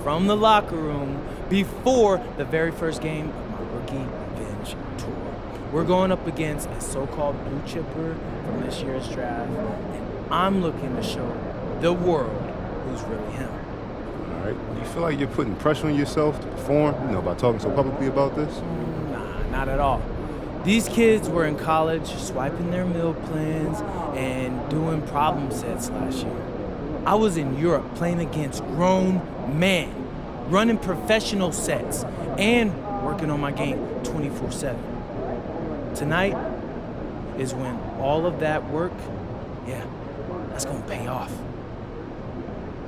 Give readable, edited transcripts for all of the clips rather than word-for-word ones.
from the locker room before the very first game of my rookie revenge tour. We're going up against a so-called blue chipper from this year's draft, and I'm looking to show the world who's really him. All right. Do you feel like you're putting pressure on yourself to perform, by talking so publicly about this? Nah, not at all. These kids were in college swiping their meal plans and doing problem sets last year. I was in Europe playing against grown men, running professional sets, and working on my game 24/7. Tonight is when all of that work, that's gonna pay off.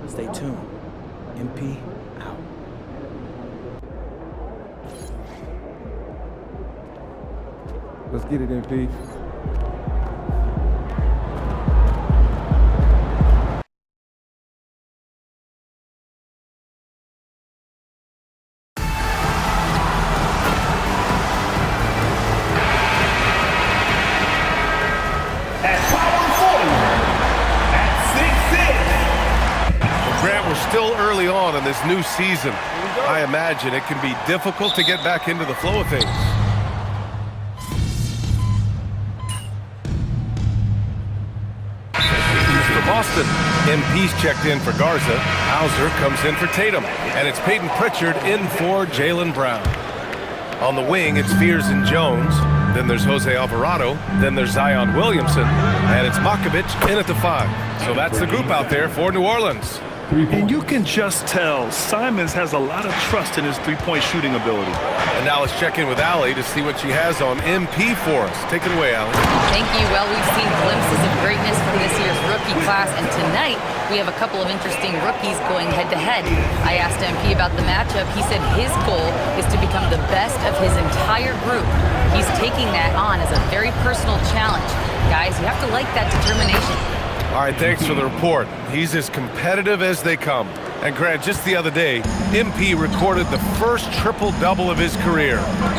Stay tuned. MP out. Let's get it, MP. Still early on in this new season. I imagine it can be difficult to get back into the flow of things. For Boston, MP's checked in for Garza. Hauser comes in for Tatum. And it's Peyton Pritchard in for Jaylen Brown. On the wing, it's Fears and Jones. Then there's Jose Alvarado. Then there's Zion Williamson. And it's Makovic in at the 5. So that's the group out there for New Orleans. And you can just tell Simons has a lot of trust in his three-point shooting ability. And now let's check in with Allie to see what she has on MP for us. Take it away, Allie. Thank you. Well, we've seen glimpses of greatness from this year's rookie class, and tonight we have a couple of interesting rookies going head-to-head. I asked MP about the matchup. He said his goal is to become the best of his entire group. He's taking that on as a very personal challenge. Guys, you have to like that determination. All right, thanks for the report. He's as competitive as they come. And Grant, just the other day, MP recorded the first triple-double of his career.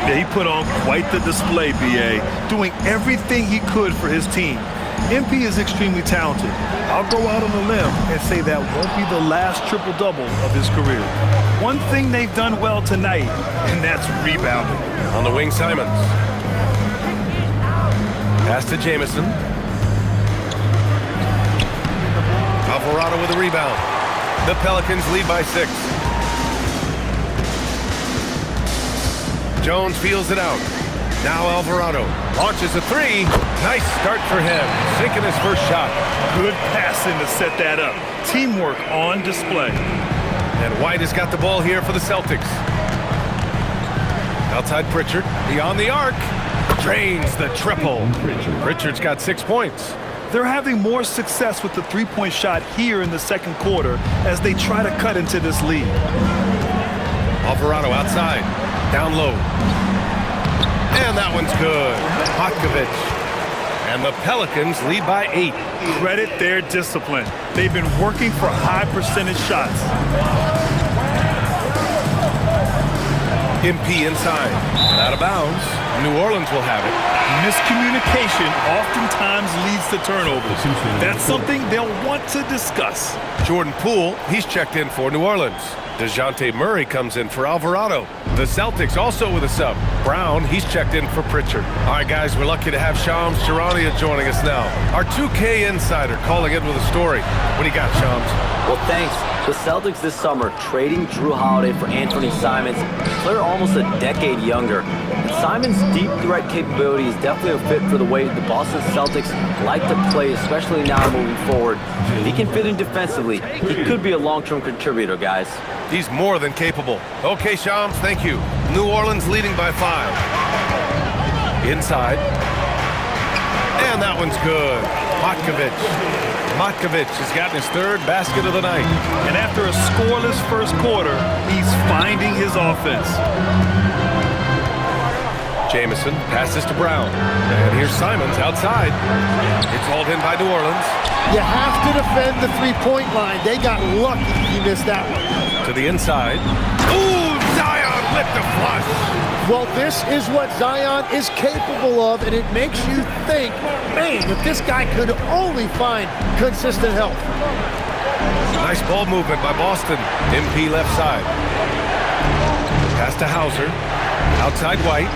Yeah, he put on quite the display, B.A., doing everything he could for his team. MP is extremely talented. I'll go out on a limb and say that won't be the last triple-double of his career. One thing they've done well tonight, and that's rebounding. On the wing, Simons. Pass to Jamison. Alvarado with a rebound. The Pelicans lead by 6. Jones feels it out. Now Alvarado launches a 3. Nice start for him. Sinking his first shot. Good passing to set that up. Teamwork on display. And White has got the ball here for the Celtics. Outside Pritchard. Beyond the arc. Drains the triple. Pritchard's got 6 points. They're having more success with the three-point shot here in the second quarter as they try to cut into this lead. Alvarado outside, down low. And that one's good. Makovic. And the Pelicans lead by 8. Credit their discipline. They've been working for high percentage shots. MP inside. Out of bounds. New Orleans will have it. Miscommunication oftentimes leads to turnovers. That's something they'll want to discuss. Jordan Poole, he's checked in for New Orleans. DeJounte Murray comes in for Alvarado. The Celtics also with a sub. Brown, he's checked in for Pritchard. All right, guys, we're lucky to have Shams Charania joining us now. Our 2K insider calling in with a story. What do you got, Shams? Well, thanks. The Celtics this summer trading Drew Holiday for Anthony Simons, a player almost a decade younger. Simons' deep threat capability is definitely a fit for the way the Boston Celtics like to play, especially now moving forward. If he can fit in defensively, he could be a long-term contributor, guys. He's more than capable. Okay, Shams, thank you. New Orleans leading by 5. Inside. And that one's good. Makovic has gotten his 3rd basket of the night. And after a scoreless first quarter, he's finding his offense. Jamison passes to Brown. And here's Simons outside. It's hauled in by New Orleans. You have to defend the three-point line. They got lucky he missed that one. To the inside. Ooh, Zion with the flush. Well, this is what Zion is capable of, and it makes you think, man, if this guy could only find consistent help. Nice ball movement by Boston. MP left side. Pass to Hauser. Outside White.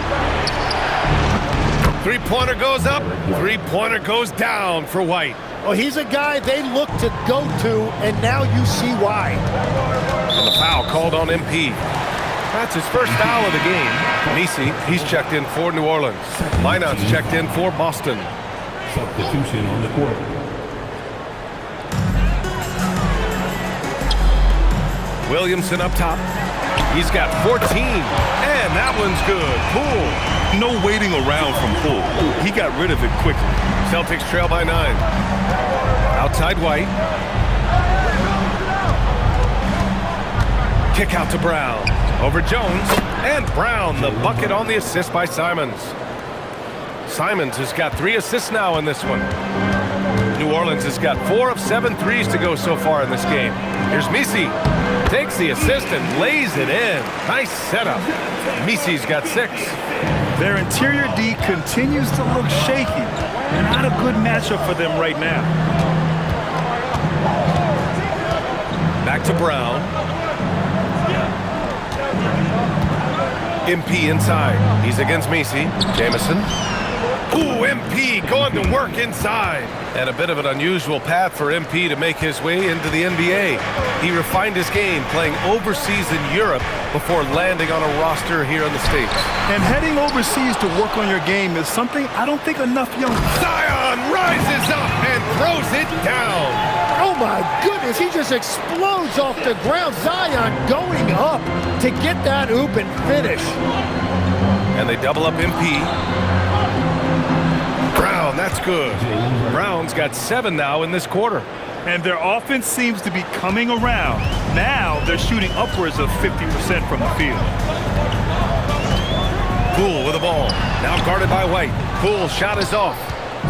Three-pointer goes up. Three-pointer goes down for White. Well, he's a guy they look to go to, and now you see why. And the foul called on MP. That's his first foul of the game. Nisi, he's checked in for New Orleans. Minot's checked in for Boston. Substitution on the court. Williamson up top. He's got 14, and that one's good. Poole. No waiting around from Poole. He got rid of it quickly. Celtics trail by 9. Outside White. Kick out to Brown. Over Jones. And Brown, the bucket on the assist by Simons. Simons has got 3 assists now in this one. New Orleans has got 4 of 7 threes to go so far in this game. Here's Misi. Takes the assist and lays it in. Nice setup. Misi's got 6. Their interior D continues to look shaky. Not a good matchup for them right now. Back to Brown. MP inside. He's against Misi. Jamison. Ooh, MP going to work inside. And a bit of an unusual path for MP to make his way into the NBA. He refined his game playing overseas in Europe before landing on a roster here in the States. And heading overseas to work on your game is something I don't think enough young... Zion rises up and throws it down. Oh my goodness, he just explodes off the ground. Zion going up to get that oop and finish. And they double up MP. Brown, that's good. Brown's got 7 now in this quarter. And their offense seems to be coming around. Now they're shooting upwards of 50% from the field. Poole with the ball. Now guarded by White. Poole's shot is off.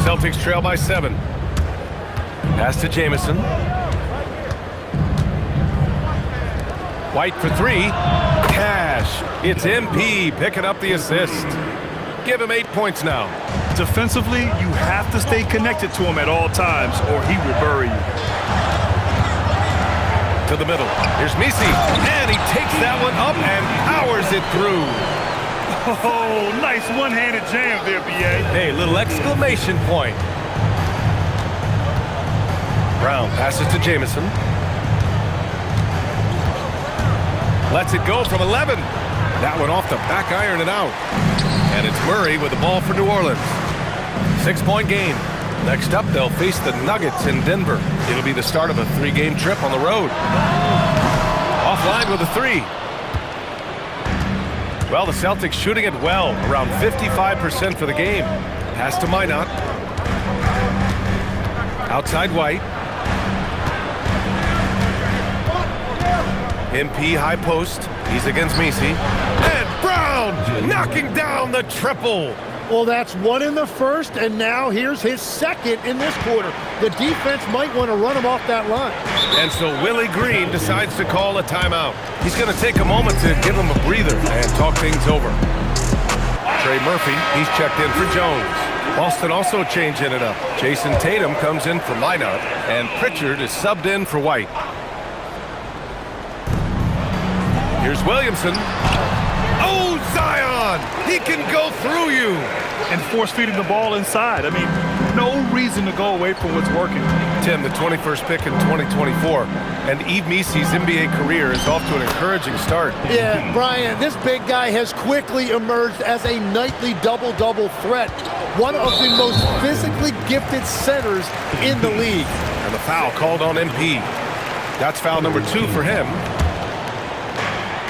Celtics trail by 7. Pass to Jamison. White for 3. Cash. It's MP picking up the assist. Give him 8 points now. Defensively, you have to stay connected to him at all times or he will bury you. To the middle. Here's Misi. And he takes that one up and powers it through. Oh, nice one-handed jam there, B.A. Hey, little exclamation point. Brown passes to Jamison. Lets it go from 11. That one off the back iron and out. And it's Murray with the ball for New Orleans. 6-point game. Next up, they'll face the Nuggets in Denver. It'll be the start of a 3-game trip on the road. Offline with a 3. Well, the Celtics shooting it well, around 55% for the game. Pass to Minot. Outside White. MP high post. He's against Misi. And Brown knocking down the triple. Well, that's 1 in the first, and now here's his 2nd in this quarter. The defense might want to run him off that line. And so Willie Green decides to call a timeout. He's going to take a moment to give him a breather and talk things over. Trey Murphy, he's checked in for Jones. Boston also changing it up. Jason Tatum comes in for Minot, and Pritchard is subbed in for White. Here's Williamson. Oh, Zion! He can go through you! And force-feeding the ball inside. I mean, no reason to go away from what's working. Tim, the 21st pick in 2024. And Yves Misi's NBA career is off to an encouraging start. Yeah, Brian, this big guy has quickly emerged as a nightly double-double threat. One of the most physically gifted centers in the league. And the foul called on MP. That's foul number 2 for him.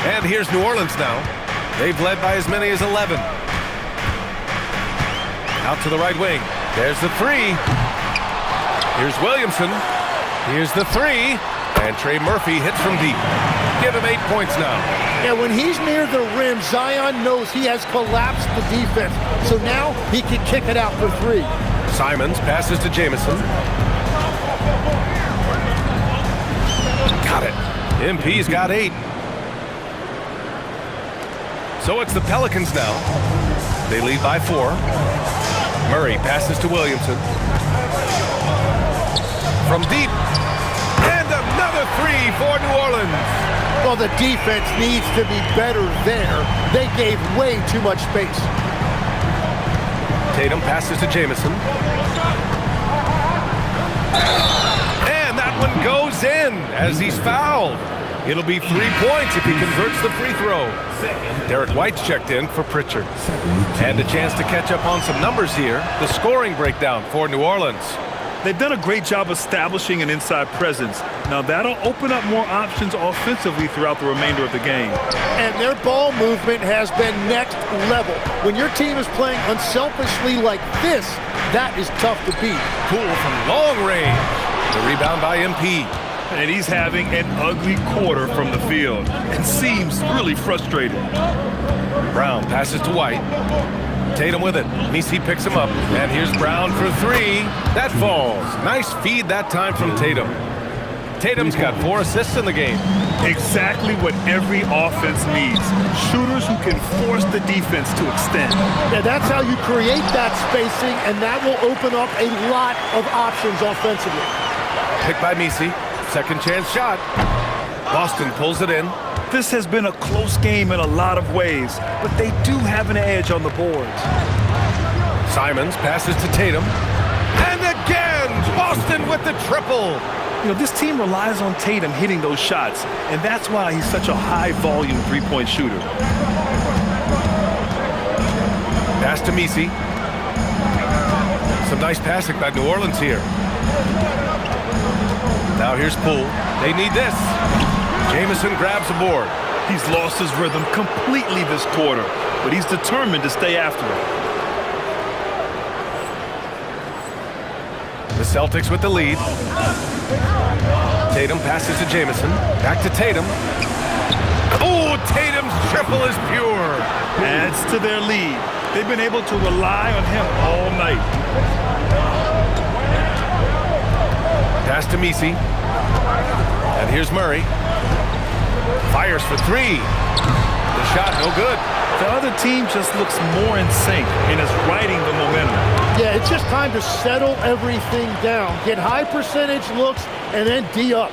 And here's New Orleans now. They've led by as many as 11. Out to the right wing. There's the 3. Here's Williamson. Here's the 3. And Trey Murphy hits from deep. Give him 8 points now. Yeah, when he's near the rim, Zion knows he has collapsed the defense. So now he can kick it out for 3. Simons passes to Jamison. Got it. MP's got 8. So it's the Pelicans now. They lead by 4. Murray passes to Williamson. From deep. And another three for New Orleans. Well, the defense needs to be better there. They gave way too much space. Tatum passes to Jamison. And that one goes in as he's fouled. It'll be 3 points if he converts the free throw. Derek White's checked in for Pritchard. And a chance to catch up on some numbers here. The scoring breakdown for New Orleans. They've done a great job establishing an inside presence. Now that'll open up more options offensively throughout the remainder of the game. And their ball movement has been next level. When your team is playing unselfishly like this, that is tough to beat. Poole from long range. The rebound by MP. And he's having an ugly quarter from the field and seems really frustrated. Brown passes to White. Tatum with it. Messi picks him up. And here's Brown for three. That falls. Nice feed that time from Tatum. Tatum's got 4 assists in the game. Exactly what every offense needs. Shooters who can force the defense to extend. Yeah, that's how you create that spacing, and that will open up a lot of options offensively. Picked by Messi. Second chance shot. Boston pulls it in. This has been a close game in a lot of ways, but they do have an edge on the boards. Simons passes to Tatum. And again, Boston with the triple. You know, this team relies on Tatum hitting those shots, and that's why he's such a high-volume three-point shooter. Pass to Messi. Some nice passing by New Orleans here. Now here's Poole. They need this. Jamison grabs the board. He's lost his rhythm completely this quarter, but he's determined to stay after it. The Celtics with the lead. Tatum passes to Jamison. Back to Tatum. Oh, Tatum's triple is pure. Adds to their lead. They've been able to rely on him all night. Pass to Messi. And here's Murray. Fires for three. The shot no good. The other team just looks more in sync and is riding the momentum. Yeah, it's just time to settle everything down. Get high percentage looks and then D up.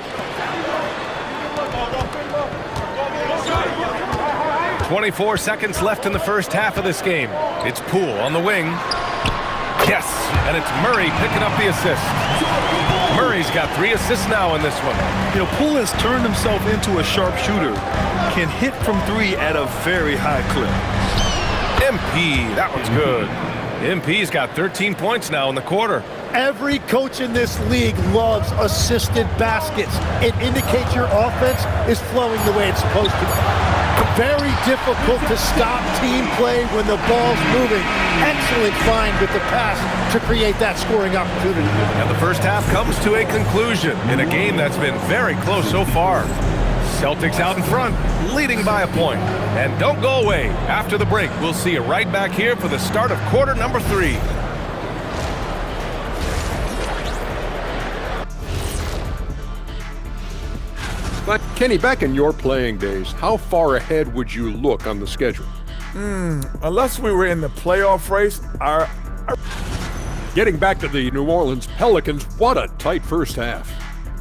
24 seconds left in the first half of this game. It's Poole on the wing. Yes, and it's Murray picking up the assist. Murray's got 3 assists now in this one. You know, Poole has turned himself into a sharpshooter. Can hit from 3 at a very high clip. MP, that one's good. MP's got 13 points now in the quarter. Every coach in this league loves assisted baskets. It indicates your offense is flowing the way it's supposed to. Very difficult to stop team play when the ball's moving. Excellent find with the pass to create that scoring opportunity. And the first half comes to a conclusion in a game that's been very close so far. Celtics out in front, leading by a point. And don't go away. After the break, we'll see you right back here for the start of quarter number 3. But, Kenny, back in your playing days, how far ahead would you look on the schedule? Unless we were in the playoff race, Getting back to the New Orleans Pelicans, what a tight first half.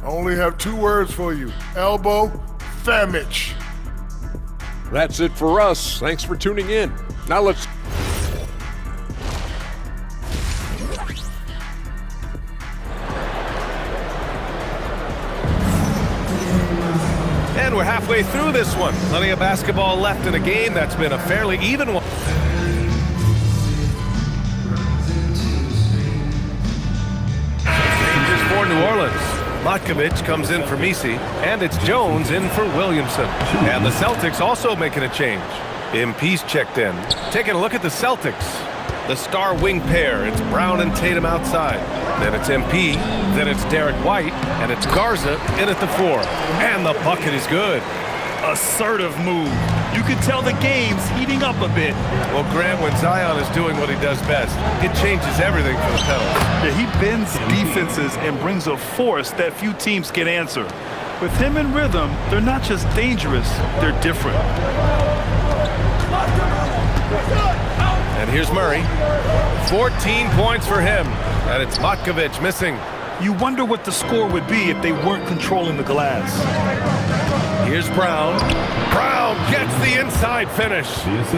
I only have 2 words for you. Elbow, famich. That's it for us. Thanks for tuning in. Now let's... And we're halfway through this one. Plenty of basketball left in a game that's been a fairly even one. Changes for New Orleans. Matkovic comes in for Messi, and it's Jones in for Williamson. And the Celtics also making a change. MP's checked in. Taking a look at the Celtics. The star wing pair, it's Brown and Tatum outside. Then it's MP, then it's Derek White, and it's Garza in at the 4. And the bucket is good. Assertive move. You can tell the game's heating up a bit. Well, Grant, when Zion is doing what he does best, it changes everything for the Pelicans. Yeah, he bends defenses and brings a force that few teams can answer. With him in rhythm, they're not just dangerous, they're different. And here's Murray. 14 points for him. And it's Matkovic missing. You wonder what the score would be if they weren't controlling the glass. Here's Brown. Brown gets the inside finish.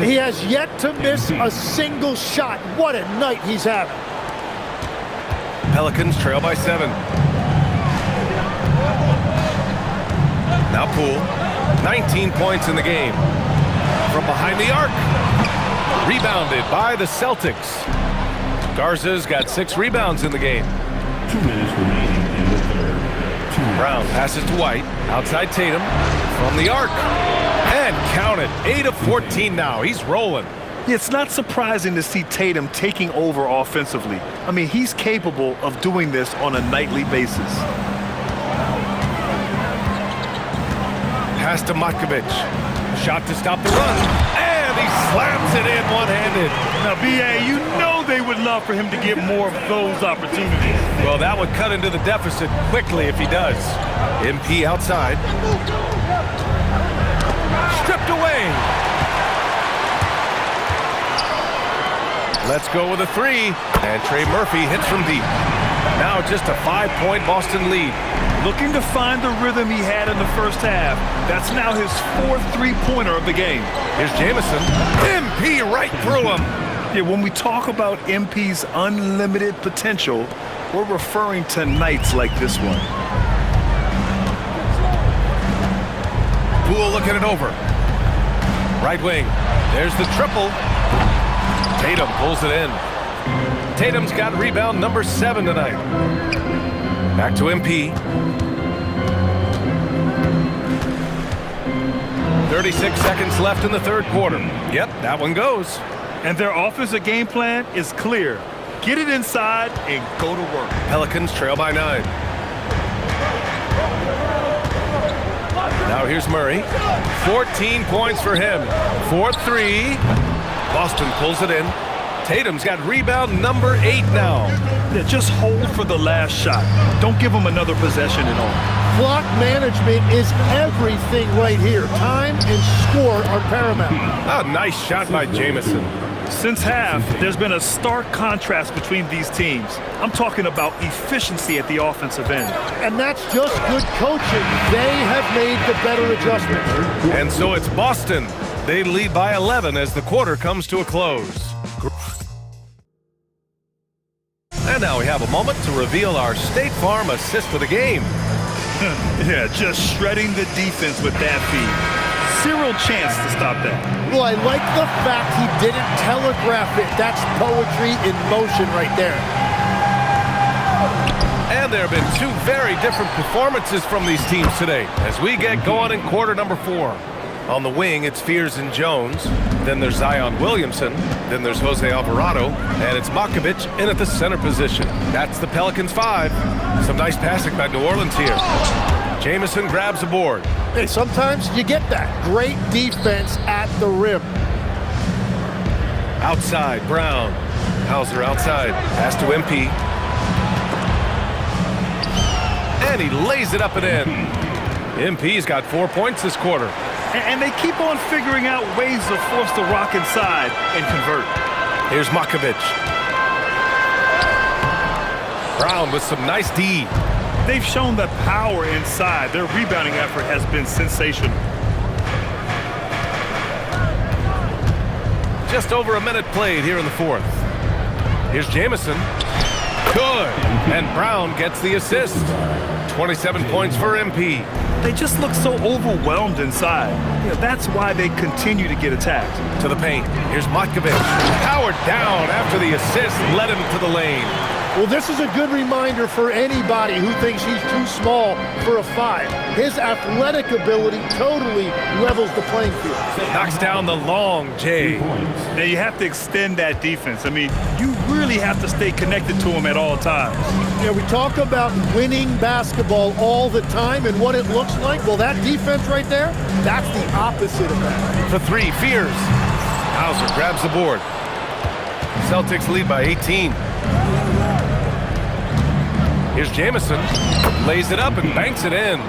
He has yet to miss a single shot. What a night he's having. Pelicans trail by 7. Now Poole, 19 points in the game. From behind the arc. Rebounded by the Celtics. Garza's got 6 rebounds in the game. 2 minutes remaining in the third. Brown passes to White. Outside Tatum. From the arc. And count it. 8 of 14 now. He's rolling. It's not surprising to see Tatum taking over offensively. I mean, he's capable of doing this on a nightly basis. Pass to Matkovic. Shot to stop the run. And he slams it in one-handed. Now, B.A., you know they would love for him to get more of those opportunities. Well, that would cut into the deficit quickly if he does. MP outside. Stripped away. Let's go with a 3. And Trey Murphy hits from deep. Now just a 5-point Boston lead. Looking to find the rhythm he had in the first half. That's now his 4th three-pointer of the game. Here's Jamison. MP right through him. Yeah, when we talk about MP's unlimited potential, we're referring to nights like this one. Poole looking it over. Right wing. There's the triple. Tatum pulls it in. Tatum's got rebound number 7 tonight. Back to MP. 36 seconds left in the third quarter. Yep, that one goes. And their offensive game plan is clear. Get it inside and go to work. Pelicans trail by 9. Now here's Murray. 14 points for him. 4-3. Boston pulls it in. Tatum's got rebound number 8 now. Yeah, just hold for the last shot. Don't give him another possession at all. Clock management is everything right here. Time and score are paramount. A nice shot by Jamison. Since half, there's been a stark contrast between these teams. I'm talking about efficiency at the offensive end. And that's just good coaching. They have made the better adjustments. And so it's Boston. They lead by 11 as the quarter comes to a close. And now we have a moment to reveal our State Farm assist of the game. Yeah, just shredding the defense with that feed. Zero chance to stop that. Well, I like the fact he didn't telegraph it. That's poetry in motion right there. And there have been 2 very different performances from these teams today as we get going in quarter number 4. On the wing, it's Fears and Jones. Then there's Zion Williamson. Then there's Jose Alvarado. And it's Matkovic in at the center position. That's the Pelicans 5. Some nice passing by New Orleans here. Jamison grabs the board. Hey, sometimes you get that. Great defense at the rim. Outside, Brown. Hauser outside. Pass to MP. And he lays it up and in. MP's got 4 points this quarter. And they keep on figuring out ways to force the rock inside and convert. Here's Matkovic. Brown with some nice D. They've shown the power inside. Their rebounding effort has been sensational. Just over a minute played here in the 4th. Here's Jamison. Good. And Brown gets the assist. 27 points for MP. They just look so overwhelmed inside. That's why they continue to get attacked. To the paint. Here's Matkovic. Powered down after the assist led him to the lane. Well, this is a good reminder for anybody who thinks he's too small for a 5. His athletic ability totally levels the playing field. Knocks down the long J. Now you have to extend that defense. I mean, you really have to stay connected to him at all times. Yeah, we talk about winning basketball all the time and what it looks like. Well, that defense right there, that's the opposite of that. For 3, Fears. Hauser grabs the board. Celtics lead by 18. Here's Jamison. Lays it up and banks it in.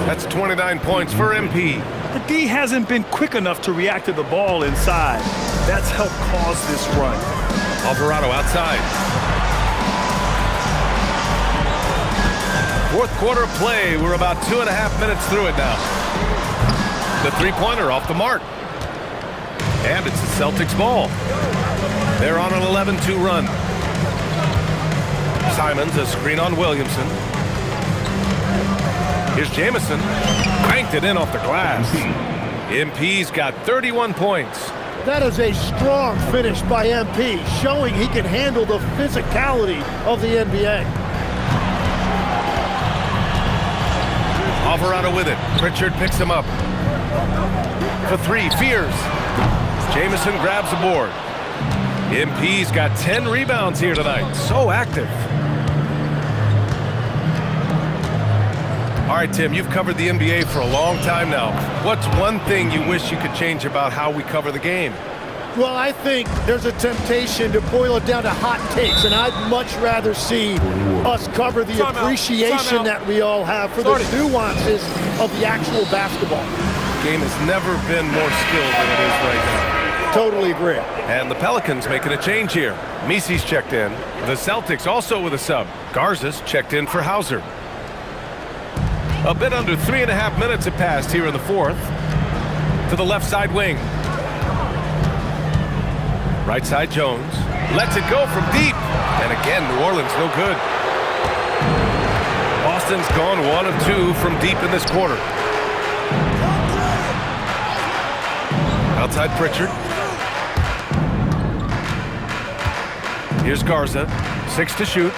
That's 29 points for MP. The D hasn't been quick enough to react to the ball inside. That's helped cause this run. Alvarado outside. Fourth quarter of play. We're about 2.5 minutes through it now. The three-pointer off the mark. And it's the Celtics ball. They're on an 11-2 run. Simons, a screen on Williamson. Here's Jamison. Banked it in off the glass. MP's got 31 points. That is a strong finish by MP, showing he can handle the physicality of the NBA. Alvarado with it. Pritchard picks him up. For three, Fears. Jamison grabs the board. MP's got 10 rebounds here tonight. So active. All right, Tim, you've covered the NBA for a long time now. What's one thing you wish you could change about how we cover the game? Well, I think there's a temptation to boil it down to hot takes, and I'd much rather see us cover the appreciation that we all have for the nuances of the actual basketball. The game has never been more skilled than it is right now. Totally agree. And the Pelicans making a change here. Misi's checked in. The Celtics also with a sub. Garza's checked in for Hauser. A bit under 3.5 minutes have passed here in the fourth. To the left side wing. Right side Jones. Lets it go from deep. And again, New Orleans no good. Boston's gone 1 of 2 from deep in this quarter. Outside Pritchard. Here's Garza. 6 to shoot.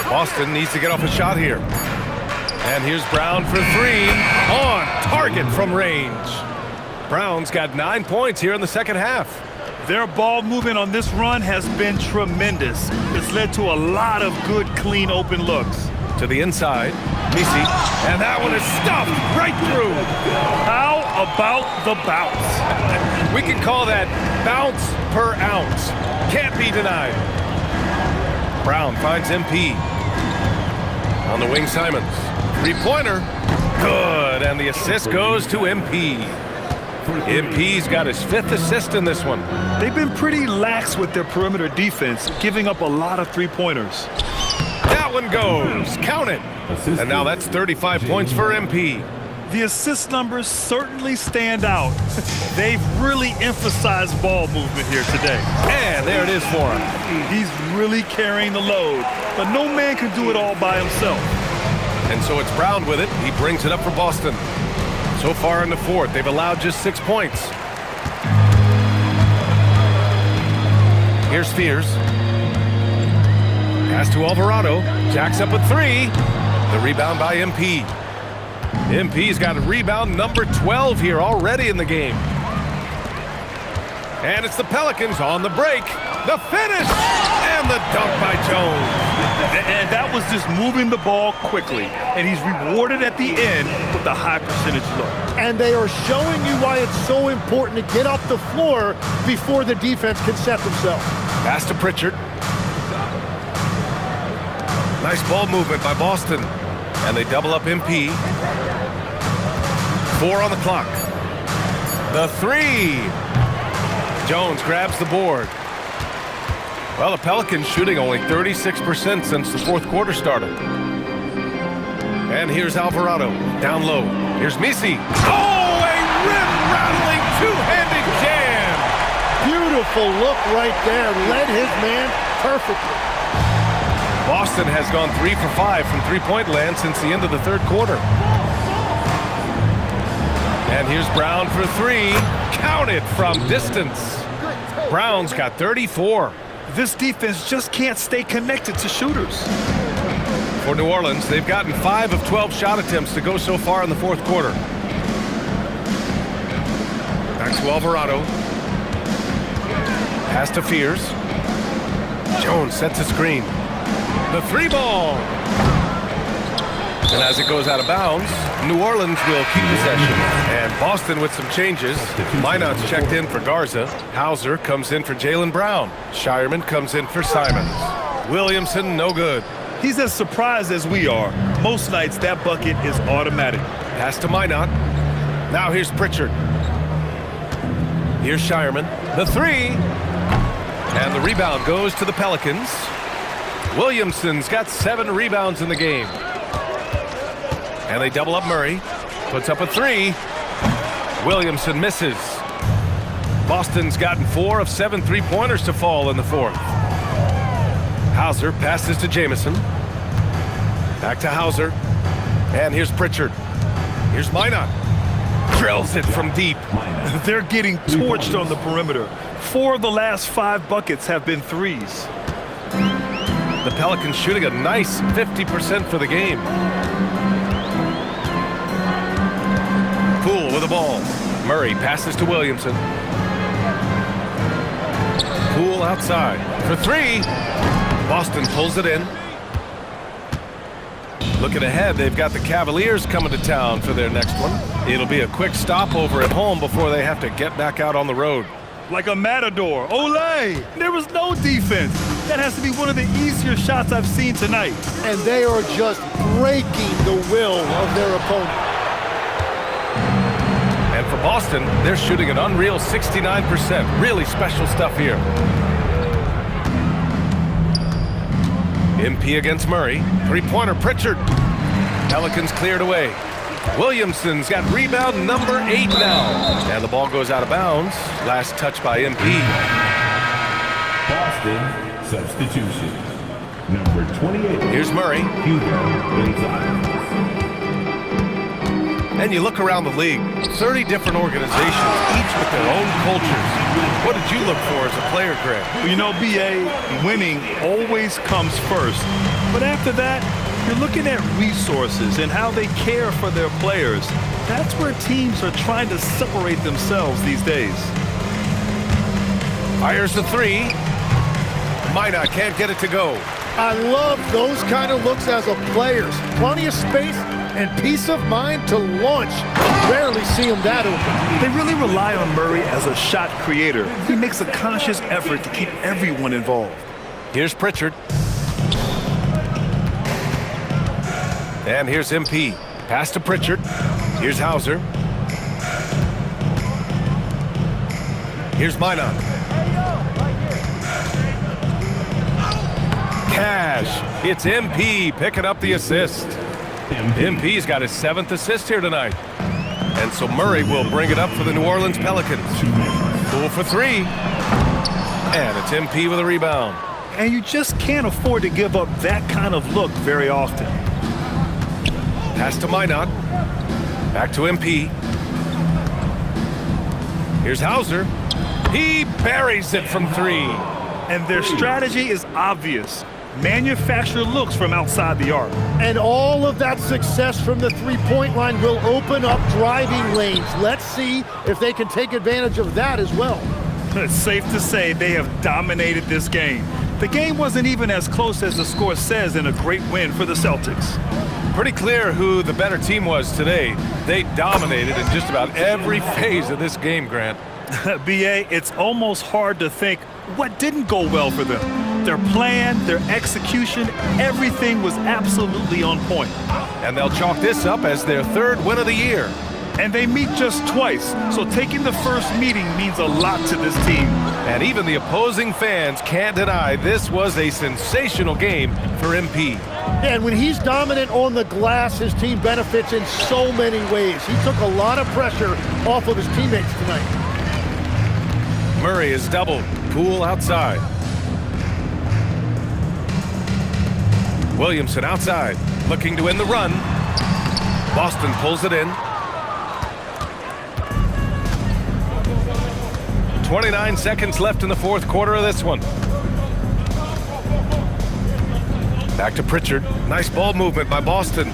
Boston needs to get off a shot here. And here's Brown for 3. On target from range. Brown's got 9 points here in the second half. Their ball movement on this run has been tremendous. It's led to a lot of good, clean, open looks. To the inside, Misi, and that one is stuffed right through. How about the bounce? We can call that bounce per ounce. Can't be denied. Brown finds MP. On the wing, Simons. Three-pointer. Good, and the assist goes to MP. MP's got his 5th assist in this one. They've been pretty lax with their perimeter defense, giving up a lot of three-pointers. That one goes. Count it. And now that's 35 points for MP. The assist numbers certainly stand out. They've really emphasized ball movement here today. And there it is for him. He's really carrying the load, but no man can do it all by himself. And so it's Brown with it. He brings it up for Boston. So far in the fourth, they've allowed just 6 points. Here's Fears. Pass to Alvarado. Jacks up a 3. The rebound by MP. MP's got a rebound number 12 here already in the game. And it's the Pelicans on the break. The finish! And the dunk by Jones. And that was just moving the ball quickly. And he's rewarded at the end with a high percentage look. And they are showing you why it's so important to get off the floor before the defense can set themselves. Pass to Pritchard. Nice ball movement by Boston. And they double up MP. 4 on the clock. The 3. Jones grabs the board. Well, the Pelicans shooting only 36% since the fourth quarter started. And here's Alvarado down low. Here's Misi. Oh, a rim-rattling two-handed jam. Beautiful look right there. Led his man perfectly. Boston has gone 3 for 5 from three-point land since the end of the third quarter. And here's Brown for 3. Count it from distance. Brown's got 34. This defense just can't stay connected to shooters. For New Orleans, they've gotten 5 of 12 shot attempts to go so far in the fourth quarter. Back to Alvarado. Pass to Fears. Jones sets a screen. The 3-ball. And as it goes out of bounds, New Orleans will keep possession. And Boston with some changes. Minot's checked in for Garza. Hauser comes in for Jaylen Brown. Shireman comes in for Simons. Williamson, no good. He's as surprised as we are. Most nights, that bucket is automatic. Pass to Minot. Now here's Pritchard. Here's Shireman. The 3. And the rebound goes to the Pelicans. Williamson's got 7 rebounds in the game. And they double up Murray. Puts up a 3. Williamson misses. Boston's gotten 4 of 7 3-pointers to fall in the 4th. Hauser passes to Jamison. Back to Hauser. And here's Pritchard. Here's Minot. Drills it from deep. They're getting torched on the perimeter. 4 of the last 5 buckets have been threes. The Pelicans shooting a nice 50% for the game. Poole with the ball. Murray passes to Williamson. Poole outside for 3. Boston pulls it in. Looking ahead, they've got the Cavaliers coming to town for their next one. It'll be a quick stopover at home before they have to get back out on the road. Like a matador. Olay! There was no defense. That has to be one of the easier shots I've seen tonight. And they are just breaking the will of their opponent. And for Boston, they're shooting an unreal 69%. Really special stuff here. MP against Murray. 3-pointer Pritchard. Pelicans cleared away. Williamson's got rebound number 8 now. And the ball goes out of bounds. Last touch by MP. Boston substitution. Number 28. Here's Murray. Hugo inside. And you look around the league, 30 different organizations, each with their own cultures. What did you look for as a player, Greg? Well, you know, BA, winning always comes first. But after that, you're looking at resources and how they care for their players. That's where teams are trying to separate themselves these days. Fires the 3. Minot can't get it to go. I love those kind of looks as a players. Plenty of space and peace of mind to launch. Rarely see him that open. They really rely on Murray as a shot creator. He makes a conscious effort to keep everyone involved. Here's Pritchard. And here's MP. Pass to Pritchard. Here's Hauser. Here's Minot. Cash. It's MP picking up the assist. MP's got his 7th assist here tonight. And so Murray will bring it up for the New Orleans Pelicans. Poole for 3. And it's MP with a rebound. And you just can't afford to give up that kind of look very often. Pass to Minot. Back to MP. Here's Hauser. He buries it from 3. And their strategy is obvious. Manufacture looks from outside the arc. And all of that success from the three-point line will open up driving lanes. Let's see if they can take advantage of that as well. It's safe to say they have dominated this game. The game wasn't even as close as the score says in a great win for the Celtics. Pretty clear who the better team was today. They dominated in just about every phase of this game, Grant. BA, it's almost hard to think what didn't go well for them. Their plan, their execution, everything was absolutely on point. And they'll chalk this up as their 3rd win of the year. And they meet just twice, so taking the first meeting means a lot to this team. And even the opposing fans can't deny this was a sensational game for MP. And when he's dominant on the glass, his team benefits in so many ways. He took a lot of pressure off of his teammates tonight. Murray is doubled. Poole outside. Williamson outside, looking to win the run. Boston pulls it in. 29 seconds left in the 4th quarter of this one. Back to Pritchard. Nice ball movement by Boston.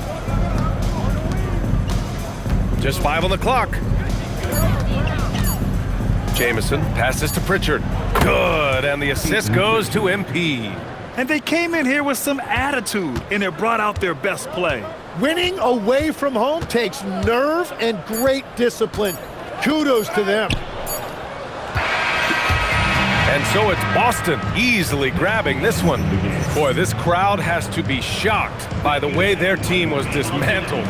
Just 5 on the clock. Jamison passes to Pritchard. Good, and the assist goes to MP. And they came in here with some attitude, and it brought out their best play. Winning away from home takes nerve and great discipline. Kudos to them. And so it's Boston easily grabbing this one. Boy, this crowd has to be shocked by the way their team was dismantled.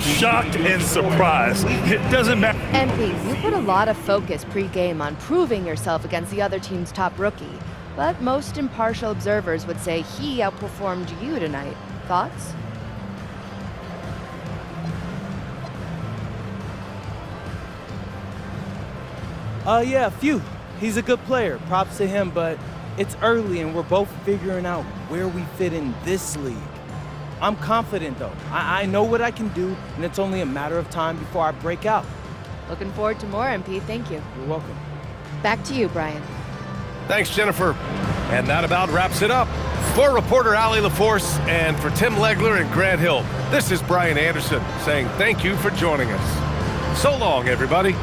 Shocked and surprised. It doesn't matter. MP, you put a lot of focus pre-game on proving yourself against the other team's top rookie. but most impartial observers would say he outperformed you tonight. Thoughts? Yeah, a few. He's a good player. Props to him, but it's early and we're both figuring out where we fit in this league. I'm confident, though. I know what I can do, and it's only a matter of time before I break out. Looking forward to more, MP. Thank you. You're welcome. Back to you, Brian. Thanks, Jennifer. And that about wraps it up. For reporter Allie LaForce and for Tim Legler and Grant Hill, this is Brian Anderson saying thank you for joining us. So long, everybody.